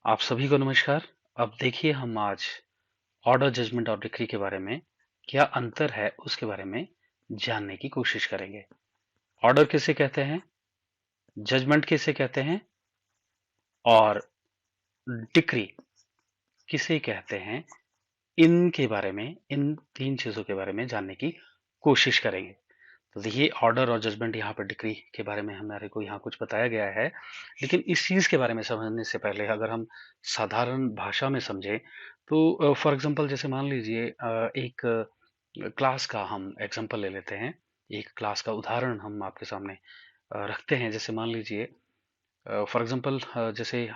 आप सभी को नमस्कार। अब देखिए हम आज ऑर्डर, जजमेंट और डिक्री के बारे में क्या अंतर है उसके बारे में जानने की कोशिश करेंगे। ऑर्डर किसे कहते हैं, जजमेंट किसे कहते हैं और डिक्री किसे कहते हैं, इनके बारे में, इन तीन चीजों के बारे में जानने की कोशिश करेंगे। तो देखिए ऑर्डर और जजमेंट, यहाँ पर डिक्री के बारे में हमारे को यहाँ कुछ बताया गया है, लेकिन इस चीज के बारे में समझने से पहले अगर हम साधारण भाषा में समझें तो फॉर एग्जांपल जैसे मान लीजिए एक क्लास का हम एग्जांपल ले लेते हैं। एक क्लास का उदाहरण हम आपके सामने रखते हैं। जैसे मान लीजिए फॉर एग्जांपल जैसे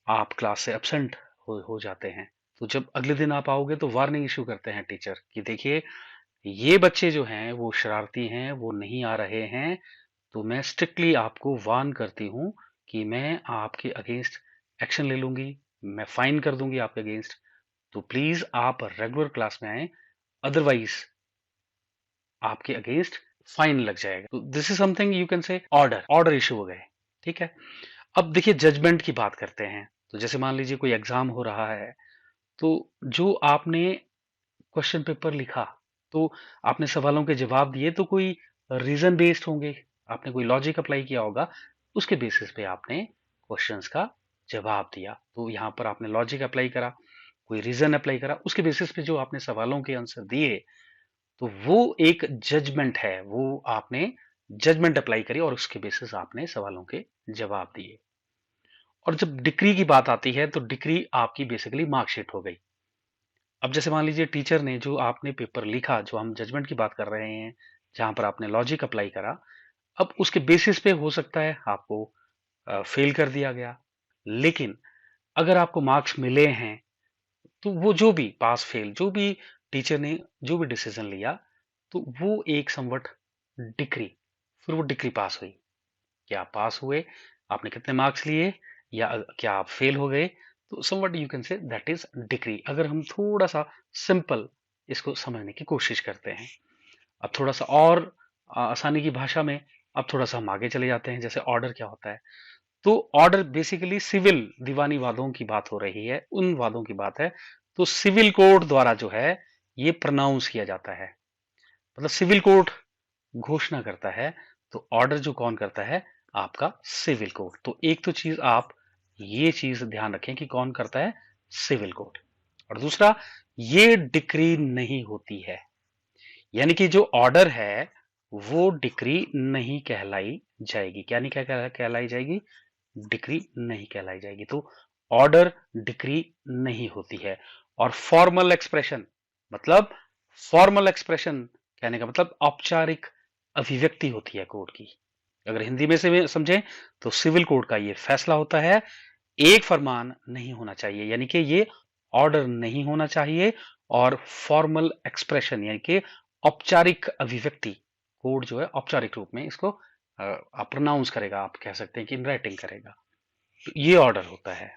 आप क्लास से एब्सेंट हो जाते हैं, तो जब अगले दिन आप आओगे तो वार्निंग इशू करते हैं टीचर कि देखिए ये बच्चे जो हैं वो शरारती हैं, वो नहीं आ रहे हैं, तो मैं स्ट्रिक्टली आपको वार्न करती हूँ कि मैं आपके अगेंस्ट एक्शन ले लूंगी, मैं फाइन कर दूंगी आपके अगेंस्ट। तो प्लीज आप रेगुलर क्लास में आए, अदरवाइज आपके अगेंस्ट फाइन लग जाएगा। तो this is something you can say order, order issue हो गए। ठीक है। अब देखिए जजमेंट की बात करते हैं। तो जैसे मान लीजिए कोई एग्जाम हो रहा है, तो जो आपने क्वेश्चन पेपर लिखा, तो आपने सवालों के जवाब दिए, तो कोई रीजन बेस्ड होंगे, आपने कोई लॉजिक अप्लाई किया होगा, उसके बेसिस पे आपने क्वेश्चंस का जवाब दिया। तो यहाँ पर आपने लॉजिक अप्लाई करा, कोई रीजन अप्लाई करा, उसके बेसिस पे जो आपने सवालों के आंसर दिए, तो वो एक जजमेंट है। वो आपने जजमेंट अप्लाई करी और उसके बेसिस आपने सवालों के जवाब दिए। और जब डिक्री की बात आती है तो डिक्री आपकी बेसिकली मार्कशीट हो गई। अब जैसे मान लीजिए टीचर ने जो आपने पेपर लिखा, जो हम जजमेंट की बात कर रहे हैं, जहां पर आपने लॉजिक अप्लाई करा, अब उसके बेसिस पे हो सकता है आपको फेल कर दिया गया। लेकिन अगर आपको मार्क्स मिले हैं, तो वो जो भी पास फेल, जो भी टीचर ने जो भी डिसीजन लिया, तो वो एक समवट डिक्री, फिर वो डिक्री पास हुई। क्या आप पास हुए, आपने कितने मार्क्स लिए, या क्या आप फेल हो गए, तो somewhat you can say that is decree. अगर हम थोड़ा सा सिंपल इसको समझने की कोशिश करते हैं, अब थोड़ा सा और आसानी की भाषा में, अब थोड़ा सा हम आगे चले जाते हैं। जैसे ऑर्डर क्या होता है, तो ऑर्डर बेसिकली सिविल दीवानी वादों की बात हो रही है, उन वादों की बात है। तो सिविल कोर्ट द्वारा जो है ये प्रोनाउंस किया जाता है, मतलब सिविल कोर्ट घोषणा करता है। तो ऑर्डर जो कौन करता है, आपका सिविल कोर्ट। तो एक तो चीज आप ये चीज ध्यान रखें कि कौन करता है, सिविल कोर्ट। और दूसरा, ये डिक्री नहीं होती है, यानी कि जो ऑर्डर है वो डिक्री नहीं कहलाई जाएगी। क्या नहीं कहलाई जाएगी, डिक्री नहीं कहलाई जाएगी। तो ऑर्डर डिक्री नहीं होती है। और फॉर्मल एक्सप्रेशन, मतलब फॉर्मल एक्सप्रेशन कहने का मतलब औपचारिक अभिव्यक्ति होती है कोर्ट की। अगर हिंदी में से समझें तो सिविल कोर्ट का ये फैसला होता है, एक फरमान नहीं होना चाहिए, यानी कि ये ऑर्डर नहीं होना चाहिए। और फॉर्मल एक्सप्रेशन यानी कि औपचारिक अभिव्यक्ति, कोर्ट जो है औपचारिक रूप में इसको प्रोनाउंस करेगा, आप कह सकते हैं कि इन राइटिंग करेगा। तो ये ऑर्डर होता है।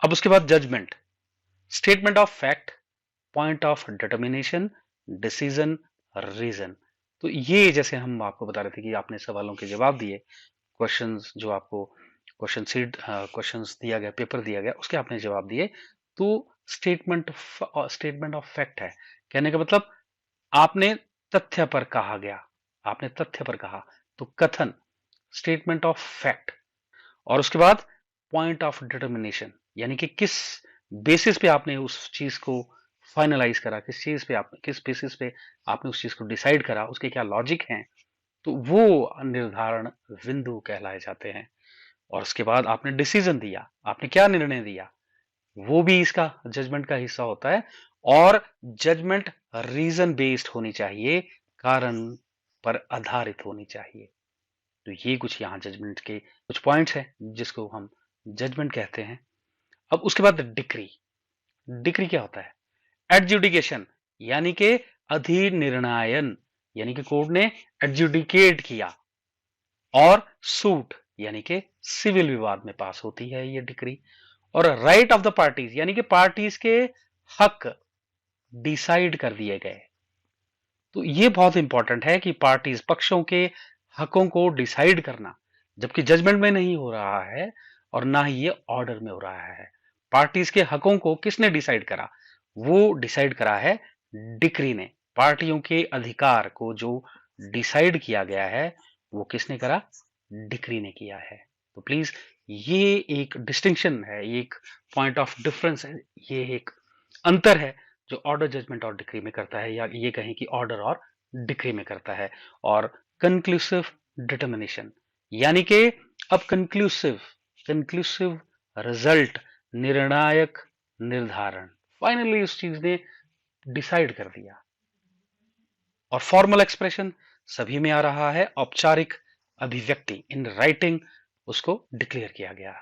अब उसके बाद judgement, statement of fact, point of determination, decision, reason. तो ये जैसे हम आपको बता रहे थे कि आपने सवालों के जवाब दिए, क्वेश्चंस जो आपको क्वेश्चन सीट क्वेश्चंस दिया गया, पेपर दिया गया, उसके आपने जवाब दिए, तो स्टेटमेंट ऑफ फैक्ट है। कहने का मतलब आपने तथ्य पर कहा गया, आपने तथ्य पर कहा, तो कथन, स्टेटमेंट ऑफ फैक्ट। और उसके बाद पॉइंट ऑफ डिटर्मिनेशन, यानी कि किस बेसिस पे आपने उस चीज को फाइनलाइज करा, किस चीज पे आप, किस बेसिस पे आपने उस चीज को डिसाइड करा, उसके क्या लॉजिक हैं, तो वो निर्धारण बिंदु कहलाए जाते हैं। और उसके बाद आपने डिसीजन दिया, आपने क्या निर्णय दिया, वो भी इसका जजमेंट का हिस्सा होता है। और जजमेंट रीजन बेस्ड होनी चाहिए, कारण पर आधारित होनी चाहिए। तो ये कुछ यहाँ जजमेंट के कुछ पॉइंट्स हैं जिसको हम जजमेंट कहते हैं। अब उसके बाद डिक्री, डिक्री क्या होता है, एडजुडिकेशन, यानी कि अधिनिर्णयन, यानी कि कोर्ट ने एडजुडिकेट किया। और सूट, यानी कि सिविल विवाद में पास होती है ये डिक्री। और राइट ऑफ द पार्टीज, यानी कि पार्टीज के हक डिसाइड कर दिए गए। तो ये बहुत इंपॉर्टेंट है कि पार्टीज, पक्षों के हकों को डिसाइड करना, जबकि जजमेंट में नहीं हो रहा है, और ना ही ये ऑर्डर में हो रहा है। पार्टीज के हकों को किसने डिसाइड करा? वो डिसाइड करा है डिक्री ने। पार्टियों के अधिकार को जो डिसाइड किया गया है वो किसने करा? डिक्री ने किया है। तो प्लीज ये एक डिस्टिंक्शन है, ये एक पॉइंट ऑफ डिफरेंस है, ये एक अंतर है जो ऑर्डर, जजमेंट और डिक्री में करता है, या ये कहें कि ऑर्डर और डिक्री में करता है। और कंक्लूसिव डिटर्मिनेशन यानी कि अब कंक्लूसिव कंक्लूसिव रिजल्ट, निर्णायक निर्धारण, फाइनली उस चीज ने डिसाइड कर दिया। और फॉर्मल एक्सप्रेशन सभी में आ रहा है, औपचारिक अभिव्यक्ति इन राइटिंग उसको डिक्लेयर किया गया।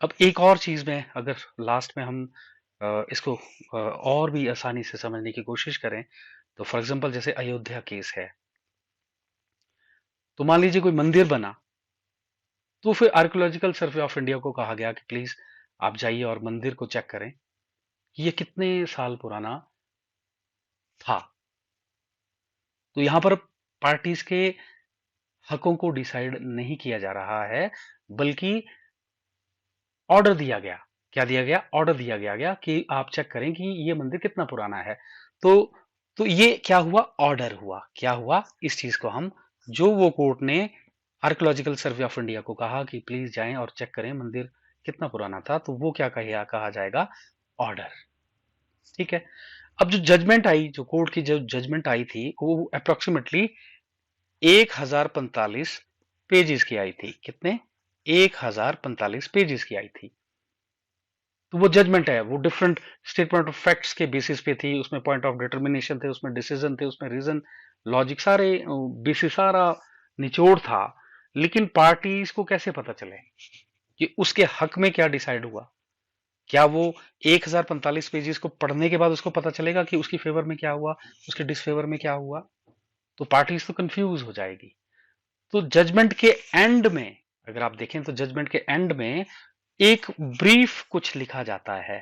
अब एक और चीज में अगर लास्ट में हम इसको और भी आसानी से समझने की कोशिश करें तो फॉर एग्जांपल जैसे अयोध्या केस है, तो मान लीजिए कोई मंदिर बना, तो फिर आर्कियोलॉजिकल सर्वे ऑफ इंडिया को कहा गया कि प्लीज आप जाइए और मंदिर को चेक करें ये कितने साल पुराना था। तो यहां पर पार्टीज के हकों को डिसाइड नहीं किया जा रहा है, बल्कि ऑर्डर दिया गया। क्या दिया गया? ऑर्डर दिया गया कि आप चेक करें कि ये मंदिर कितना पुराना है। तो तो ये क्या हुआ? ऑर्डर हुआ। क्या हुआ? इस चीज को हम, जो वो कोर्ट ने आर्कियोलॉजिकल सर्वे ऑफ इंडिया को कहा कि प्लीज जाएं और चेक करें मंदिर कितना पुराना था, तो वो क्या कहा जाएगा? ऑर्डर। ठीक है। अब जो जजमेंट आई, जो कोर्ट की जो जजमेंट आई थी, वो अप्रोक्सीमेटली 1045 पेजेस की आई थी। कितने? 1045 पेजेस की आई थी। तो वो जजमेंट है, वो डिफरेंट स्टेटमेंट ऑफ फैक्ट्स के बेसिस पे थी, उसमें पॉइंट ऑफ डिटर्मिनेशन थे, उसमें डिसीजन थे, उसमें रीजन, लॉजिक, सारे बेसिस, सारा निचोड़ था। लेकिन पार्टीज को कैसे पता चले कि उसके हक में क्या डिसाइड हुआ? क्या वो 1045 पेजेस को पढ़ने के बाद उसको पता चलेगा कि उसकी फेवर में क्या हुआ, उसके डिसफेवर में क्या हुआ? तो पार्टीज तो कंफ्यूज हो जाएगी। तो जजमेंट के एंड में, अगर आप देखें तो जजमेंट के एंड में एक ब्रीफ कुछ लिखा जाता है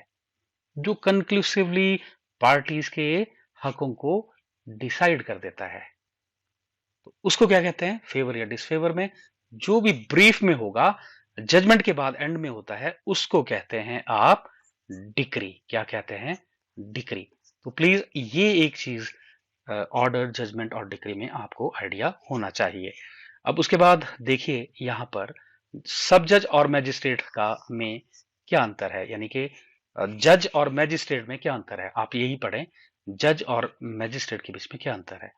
जो कंक्लूसिवली पार्टीज के हकों को डिसाइड कर देता है। तो उसको क्या कहते हैं? फेवर या डिसफेवर में जो भी ब्रीफ में होगा, जजमेंट के बाद एंड में होता है, उसको कहते हैं आप डिक्री। क्या कहते हैं? डिक्री। तो प्लीज ये एक चीज ऑर्डर, जजमेंट और डिक्री में आपको आइडिया होना चाहिए। अब उसके बाद देखिए यहां पर सब जज और मैजिस्ट्रेट का में क्या अंतर है, यानी कि जज और मैजिस्ट्रेट में क्या अंतर है, आप यही पढ़ें, जज और मैजिस्ट्रेट के बीच में क्या अंतर है।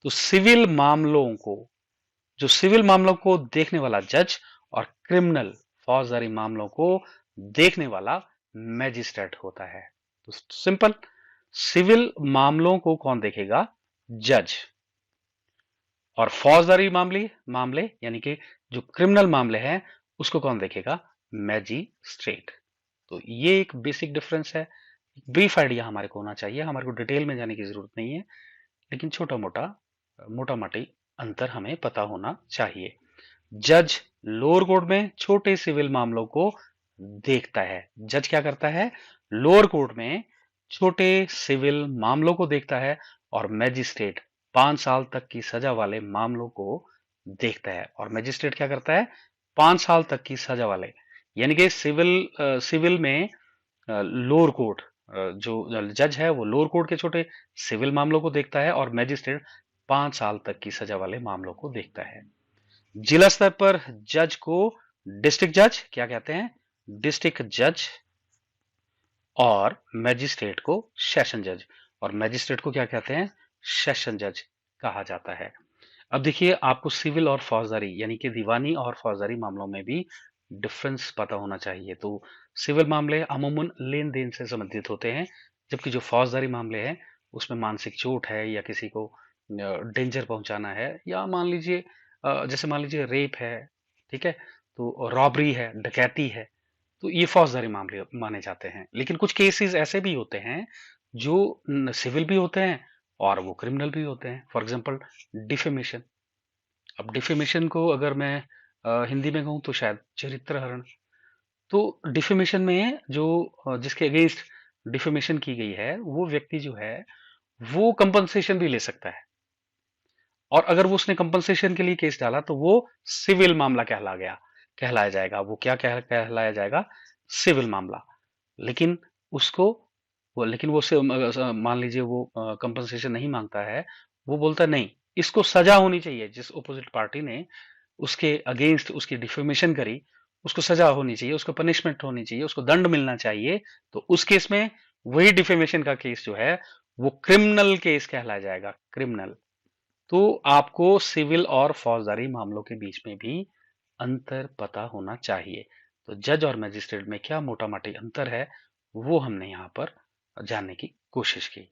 तो सिविल मामलों को देखने वाला जज और क्रिमिनल, फौजदारी मामलों को देखने वाला मैजिस्ट्रेट होता है। तो सिंपल, सिविल मामलों को कौन देखेगा? जज। और फौजदारी मामले यानी कि जो क्रिमिनल मामले हैं उसको कौन देखेगा? मैजिस्ट्रेट। तो ये एक बेसिक डिफरेंस है, ब्रीफ आइडिया हमारे को होना चाहिए, हमारे को डिटेल में जाने की जरूरत नहीं है, लेकिन छोटा मोटा मोटी अंतर हमें पता होना चाहिए। जज लोअर कोर्ट में छोटे सिविल मामलों को देखता है। जज क्या करता है? लोअर कोर्ट में छोटे सिविल मामलों को देखता है, और मैजिस्ट्रेट 5 साल तक की सजा वाले मामलों को देखता है। और मैजिस्ट्रेट क्या करता है? 5 साल तक की सजा वाले, यानी कि सिविल में लोअर कोर्ट, जो जज है वो लोअर कोर्ट के छोटे सिविल मामलों को देखता है, और मैजिस्ट्रेट 5 साल तक की सजा वाले मामलों को देखता है। जिला स्तर पर जज को डिस्ट्रिक्ट जज क्या कहते हैं? डिस्ट्रिक्ट जज। और मैजिस्ट्रेट को सेशन जज। और मैजिस्ट्रेट को क्या कहते हैं? सेशन जज कहा जाता है। अब देखिए, आपको सिविल और फौजदारी यानी कि दीवानी और फौजदारी मामलों में भी डिफरेंस पता होना चाहिए। तो सिविल मामले अमूमन लेन देन से संबंधित होते हैं, जबकि जो फौजदारी मामले हैं उसमें मानसिक चोट है, या किसी को डेंजर पहुंचाना है, या जैसे मान लीजिए रेप है, ठीक है, तो रॉबरी है, डकैती है, तो ये फौजदारी मामले माने जाते हैं। लेकिन कुछ केसेस ऐसे भी होते हैं जो सिविल भी होते हैं और वो क्रिमिनल भी होते हैं। For example defamation. अब डिफेमेशन को अगर मैं हिंदी में कहूँ तो शायद चरित्र हरण। तो डिफेमेशन में जो जिसके अगेंस्ट डिफेमेशन की गई है वो व्यक्ति जो है वो कंपनसेशन भी ले सकता है, और अगर वो उसने कंपनसेशन के लिए केस डाला तो वो सिविल मामला कहला गया। कहलाया जाएगा। वो क्या कहलाया जाएगा? सिविल मामला। लेकिन उसको लेकिन वो मान लीजिए वो कंपनसेशन नहीं मांगता है। वो बोलता है नहीं, इसको सजा होनी चाहिए। जिस अपोजिट पार्टी ने उसके अगेंस्ट उसकी डिफेमेशन करी, उसको सजा होनी चाहिए, उसको पनिशमेंट होनी चाहिए, उसको दंड मिलना चाहिए। तो उस केस में वही डिफेमेशन का केस जो है वो क्रिमिनल केस कहलाया जाएगा, क्रिमिनल। तो आपको सिविल और फौजदारी मामलों के बीच में भी अंतर पता होना चाहिए। तो जज और मजिस्ट्रेट में क्या मोटा माटी अंतर है, वो हमने यहाँ पर जानने की कोशिश की।